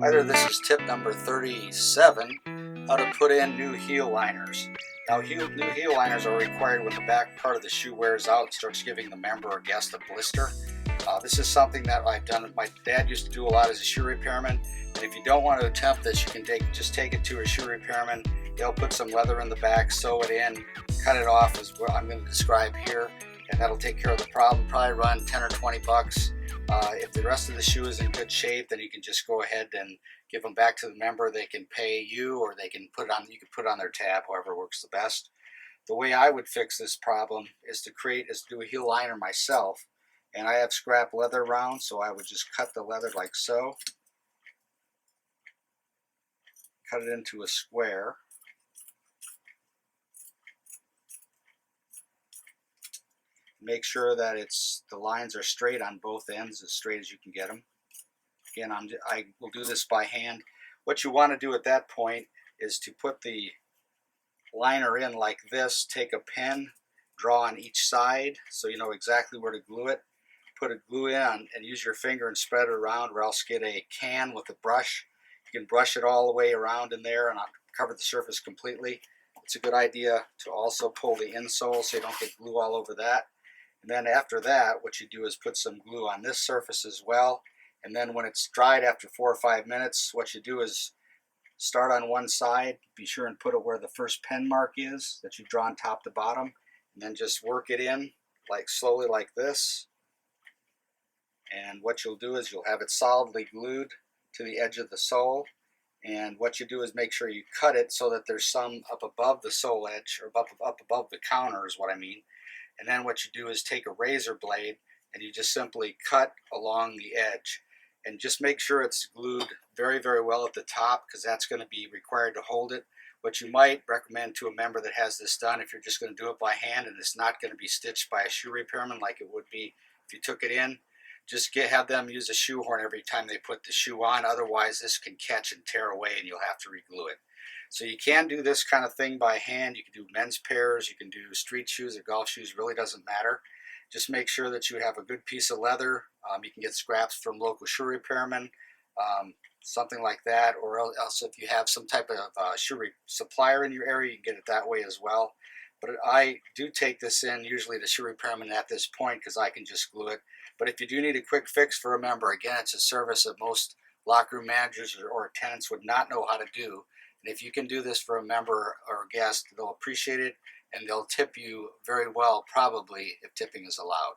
Hi there, this is tip number 37, how to put in new heel liners. Now, new heel liners are required when the back part of the shoe wears out and starts giving the member or guest a blister. This is something that I've done. My dad used to do a lot as a shoe repairman, and if you don't want to attempt this, you can just take it to a shoe repairman. They'll put some leather in the back, sew it in, cut it off as what I'm going to describe here, and that'll take care of the problem. Probably run 10 or 20 bucks. If the rest of the shoe is in good shape, then you can just go ahead and give them back to the member. They can pay you, or they can put it on. You can put it on their tab, however works the best. The way I would fix this problem is to do a heel liner myself, and I have scrap leather around, so I would just cut the leather like so, cut it into a square. Make sure that the lines are straight on both ends, as straight as you can get them. Again, I will do this by hand. What you want to do at that point is to put the liner in like this. Take a pen, draw on each side so you know exactly where to glue it. Put a glue in and use your finger and spread it around, or else get a can with a brush. You can brush it all the way around in there and cover the surface completely. It's a good idea to also pull the insole so you don't get glue all over that. And then after that, what you do is put some glue on this surface as well. And then when it's dried after 4 or 5 minutes, what you do is start on one side. Be sure and put it where the first pen mark is that you've drawn top to bottom. And then just work it in slowly like this. And what you'll do is you'll have it solidly glued to the edge of the sole. And what you do is make sure you cut it so that there's some up above the sole edge, or up above the counter is what I mean. And then what you do is take a razor blade and you just simply cut along the edge. And just make sure it's glued very, very well at the top, because that's going to be required to hold it. What you might recommend to a member that has this done, if you're just going to do it by hand and it's not going to be stitched by a shoe repairman like it would be if you took it in, just have them use a shoehorn every time they put the shoe on. Otherwise, this can catch and tear away and you'll have to reglue it. So you can do this kind of thing by hand. You can do men's pairs, you can do street shoes or golf shoes, really doesn't matter. Just make sure that you have a good piece of leather. You can get scraps from local shoe repairmen, something like that, or else if you have some type of shoe supplier in your area, you can get it that way as well. But I do take this in usually to shoe repairmen at this point, because I can just glue it. But if you do need a quick fix for a member, again, it's a service that most locker room managers or tenants would not know how to do. And if you can do this for a member or a guest, they'll appreciate it, and they'll tip you very well, probably, if tipping is allowed.